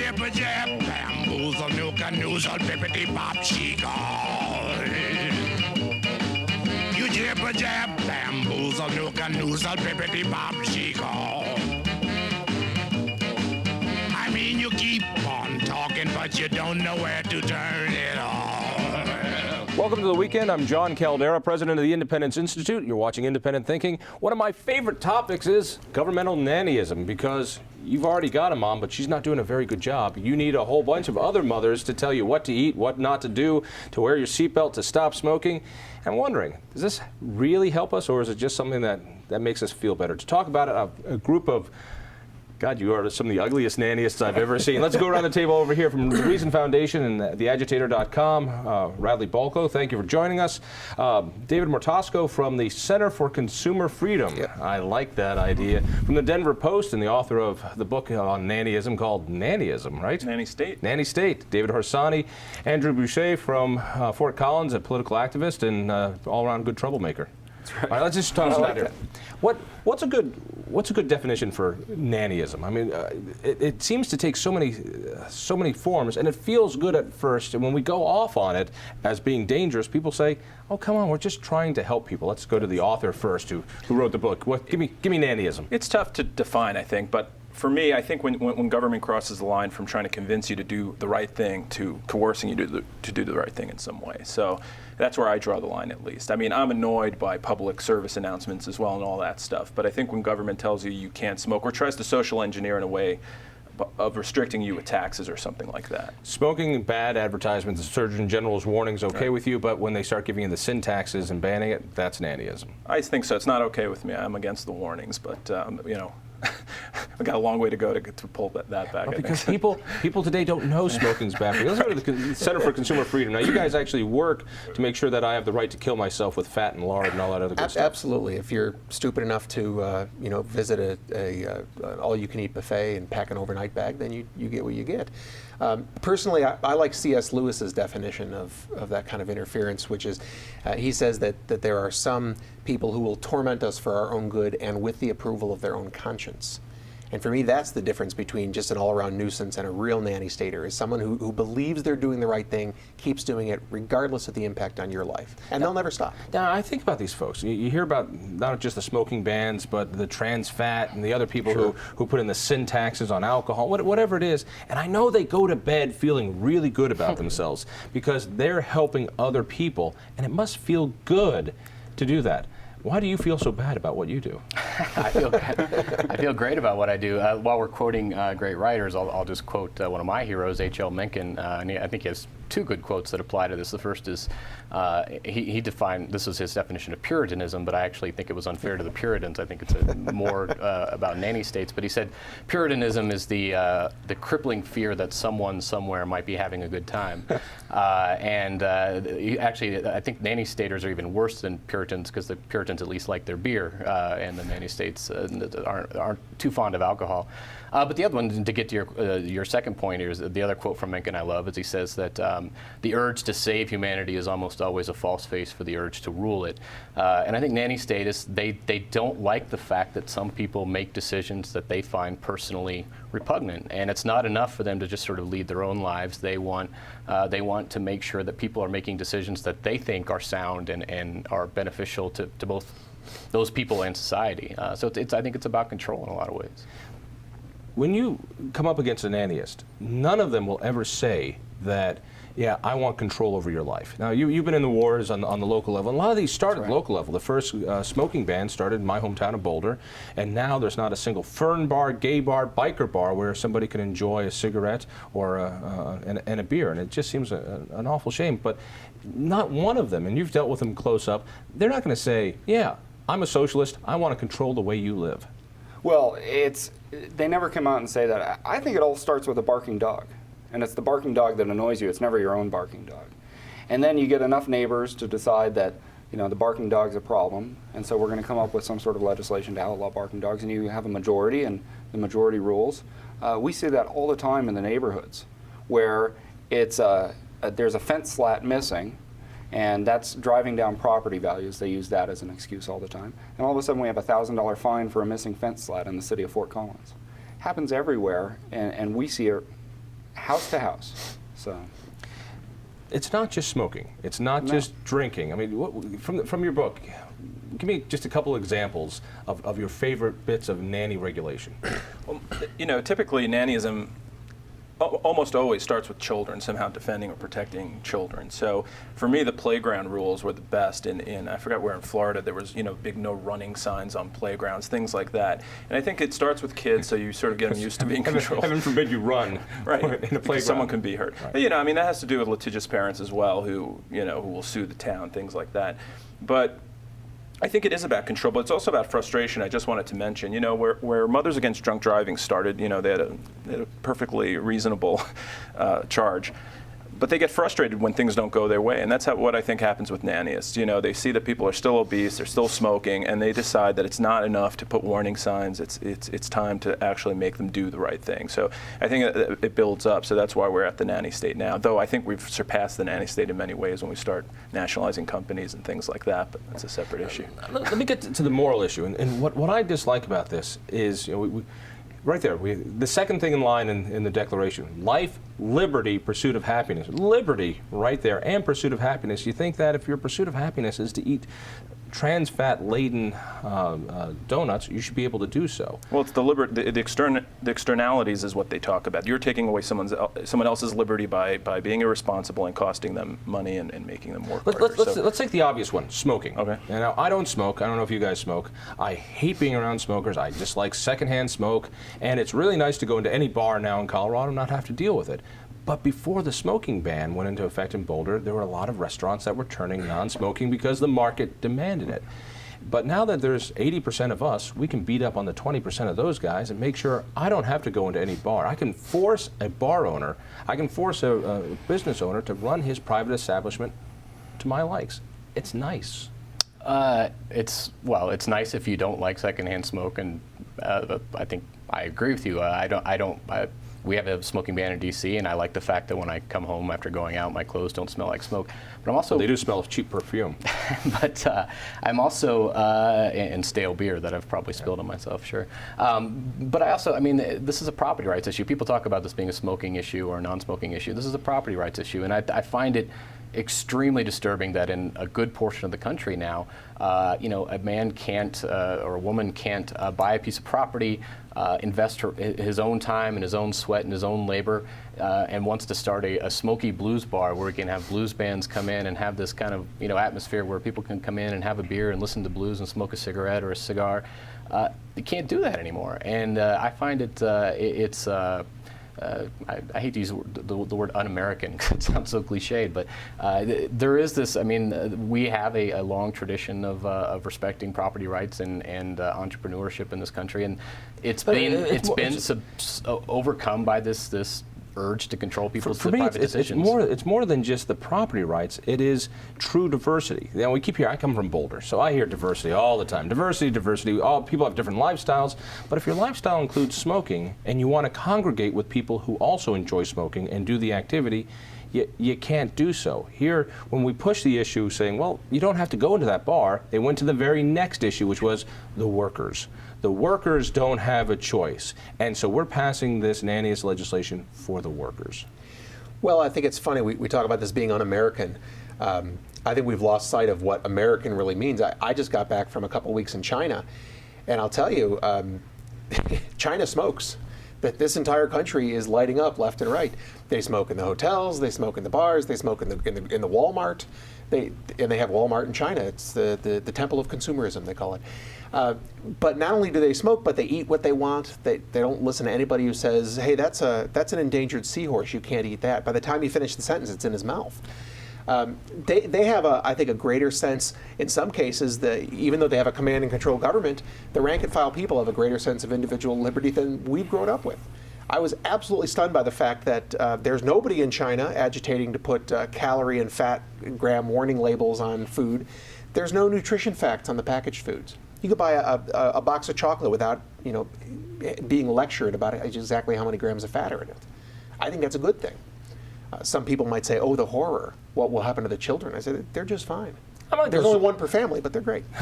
jibber jab, bamboozle, nuka, noozle, bippity bop, she-gall. You jibber jab, bamboozle, nuka, noozle, bippity bop, she-gall. I mean, you keep on talking, but you don't know where to turn it off. Welcome to the weekend. I'm Jon Caldara, president of the Independence Institute. You're watching Independent Thinking. One of my favorite topics is governmental nannyism, because you've already got a mom, but she's not doing a very good job. You need a whole bunch of other mothers to tell you what to eat, what not to do, to wear your seatbelt, to stop smoking. I'm wondering, does this really help us, or is it just something that makes us feel better? To talk about it, a group of, God, you are some of the ugliest nannyists I've ever seen. Let's go around the table over here from the Reason Foundation and theagitator.com. Radley, Balko, thank you for joining us. David Martosko from the Center for Consumer Freedom. Yep. I like that idea. From the Denver Post and the author of the book on nannyism called Nannyism, right? Nanny State. Nanny State. David Harsanyi. Andrew Boucher from Fort Collins, a political activist and all-around good troublemaker. That's right. All right, let's just talk about that. it. What's a good definition for nannyism? I mean, it seems to take so many forms, and it feels good at first. And when we go off on it as being dangerous, people say, "Oh, come on, we're just trying to help people." Let's go to the author first, who wrote the book. Give me nannyism. It's tough to define, I think, but for me, I think when government crosses the line from trying to convince you to do the right thing to coercing you to do the right thing in some way. So that's where I draw the line, at least. I mean, I'm annoyed by public service announcements as well and all that stuff, but I think when government tells you you can't smoke or tries to social engineer in a way of restricting you with taxes or something like that. Smoking, bad advertisements, the Surgeon General's warnings okay Right. with you, but when they start giving you the sin taxes and banning it, that's nannyism. I think so. It's not okay with me. I'm against the warnings, but you know, I've got a long way to go to pull that back. Well, I because think. people today don't know smoking's bad for you. Let's go to the Center for Consumer Freedom. Now, you guys actually work to make sure that I have the right to kill myself with fat and lard and all that other good stuff. Absolutely. If you're stupid enough to, visit an all-you-can-eat buffet and pack an overnight bag, then you get what you get. Personally, I like C.S. Lewis's definition of that kind of interference, which is, he says that there are some people who will torment us for our own good and with the approval of their own conscience. And for me, that's the difference between just an all-around nuisance and a real nanny stater, is someone who believes they're doing the right thing, keeps doing it regardless of the impact on your life. And they'll never stop. Now, I think about these folks. You hear about not just the smoking bans, but the trans fat and the other people Sure. who put in the sin taxes on alcohol, whatever it is. And I know they go to bed feeling really good about themselves because they're helping other people, and it must feel good to do that. Why do you feel so bad about what you do? I feel great about what I do. While we're quoting great writers, I'll just quote one of my heroes, H.L. Mencken, and I think he has two good quotes that apply to this. The first is, he defined, this is his definition of Puritanism, but I actually think it was unfair to the Puritans. I think it's more about nanny states. But he said, Puritanism is the crippling fear that someone somewhere might be having a good time. Actually, I think nanny staters are even worse than Puritans, because the Puritans at least like their beer, and the nanny states aren't too fond of alcohol. But the other one, to get to your second point, here is the other quote from Mencken I love, is he says that the urge to save humanity is almost always a false face for the urge to rule it. And I think nanny statists, they don't like the fact that some people make decisions that they find personally repugnant, and it's not enough for them to just sort of lead their own lives. They want to make sure that people are making decisions that they think are sound and are beneficial to both those people and society. So I think it's about control in a lot of ways. When you come up against a nannyist, none of them will ever say that, yeah, I want control over your life. Now, you've been in the wars on the local level, and a lot of these started at the local level. The first smoking ban started in my hometown of Boulder, and now there's not a single fern bar, gay bar, biker bar where somebody can enjoy a cigarette or and a beer, and it just seems an awful shame. But not one of them, and you've dealt with them close up, they're not going to say, yeah, I'm a socialist, I want to control the way you live. Well, they never come out and say that. I think it all starts with a barking dog. And it's the barking dog that annoys you. It's never your own barking dog. And then you get enough neighbors to decide that, the barking dog's a problem, and so we're going to come up with some sort of legislation to outlaw barking dogs, and you have a majority, and the majority rules. We see that all the time in the neighborhoods, where there's a fence slat missing, and that's driving down property values. They use that as an excuse all the time. And all of a sudden we have a $1,000 fine for a missing fence slat in the city of Fort Collins. Happens everywhere, and we see it house to house. So. It's not just smoking. It's not just drinking. I mean, from your book, give me just a couple examples of your favorite bits of nanny regulation. Well, you know, typically nannyism almost always starts with children, somehow defending or protecting children. So for me, the playground rules were the best. In I forgot where in Florida, there was, you know, big no running signs on playgrounds, things like that. And I think it starts with kids, so you sort of get them used to being controlled. Heaven forbid you run right in a playground. Someone can be hurt. Right. But, you know, I mean, that has to do with litigious parents as well, who, you know, who will sue the town, things like that. But I think it is about control, but it's also about frustration. I just wanted to mention, you know, where Mothers Against Drunk Driving started, you know, they had a perfectly reasonable charge. But they get frustrated when things don't go their way, and that's what I think happens with nannyists. You know, they see that people are still obese, they're still smoking, and they decide that it's not enough to put warning signs. It's time to actually make them do the right thing. So I think it builds up. So that's why we're at the nanny state now. Though I think we've surpassed the nanny state in many ways when we start nationalizing companies and things like that. But that's a separate issue. Let me get to the moral issue, and what I dislike about this is, you know, right there, the second thing in line in the Declaration: life, liberty, pursuit of happiness. Liberty, right there, and pursuit of happiness. You think that if your pursuit of happiness is to eat trans fat laden donuts, you should be able to do so. Well, it's the externalities is what they talk about. You're taking away someone else's liberty by being irresponsible and costing them money and making them work harder. Let's take the obvious one: smoking. Okay. Now, I don't smoke. I don't know if you guys smoke. I hate being around smokers. I dislike secondhand smoke, and it's really nice to go into any bar now in Colorado and not have to deal with it. But before the smoking ban went into effect in Boulder, there were a lot of restaurants that were turning non-smoking because the market demanded it. But now that there's 80% of us, we can beat up on the 20% of those guys and make sure I don't have to go into any bar. I can force a bar owner, I can force a business owner to run his private establishment to my likes. It's nice. It's nice if you don't like secondhand smoke, and I think I agree with you. We have a smoking ban in D.C., and I like the fact that when I come home after going out, my clothes don't smell like smoke. But I'm also they do smell of cheap perfume. But I'm also and stale beer that I've probably spilled on myself. Sure. But I mean, this is a property rights issue. People talk about this being a smoking issue or a non-smoking issue. This is a property rights issue, and I find it extremely disturbing that in a good portion of the country now, you know, a man can't or a woman can't buy a piece of property, invest his own time and his own sweat and his own labor, and wants to start a smoky blues bar where we can have blues bands come in and have this kind of, you know, atmosphere where people can come in and have a beer and listen to blues and smoke a cigarette or a cigar. You can't do that anymore, and I find it's. I hate to use the word un-American because it sounds so cliched, but there is this. I mean, we have a long tradition of respecting property rights and entrepreneurship in this country, and it's been overcome by this urge to control people's private decisions. It's more than just the property rights. It is true diversity. Now, we keep hearing, I come from Boulder, so I hear diversity all the time. Diversity. All people have different lifestyles, but if your lifestyle includes smoking and you want to congregate with people who also enjoy smoking and do the activity, you can't do so. Here, when we push the issue saying, well, you don't have to go into that bar, they went to the very next issue, which was the workers. The workers don't have a choice. And so we're passing this nannyist legislation for the workers. Well, I think it's funny, we talk about this being un-American. I think we've lost sight of what American really means. I just got back from a couple weeks in China, and I'll tell you, China smokes. That this entire country is lighting up left and right. They smoke in the hotels, they smoke in the bars, they smoke in the Walmart. They have Walmart in China. It's the temple of consumerism, they call it. But not only do they smoke, but they eat what they want. They don't listen to anybody who says, "Hey, that's an endangered seahorse. You can't eat that." By the time you finish the sentence, it's in his mouth. They have, I think, a greater sense, in some cases, even though they have a command and control government, the rank and file people have a greater sense of individual liberty than we've grown up with. I was absolutely stunned by the fact that there's nobody in China agitating to put calorie and fat gram warning labels on food. There's no nutrition facts on the packaged foods. You could buy a box of chocolate without, you know, being lectured about exactly how many grams of fat are in it. I think that's a good thing. Some people might say, oh, the horror. What will happen to the children? I said, they're just fine. There's only one per family, but they're great.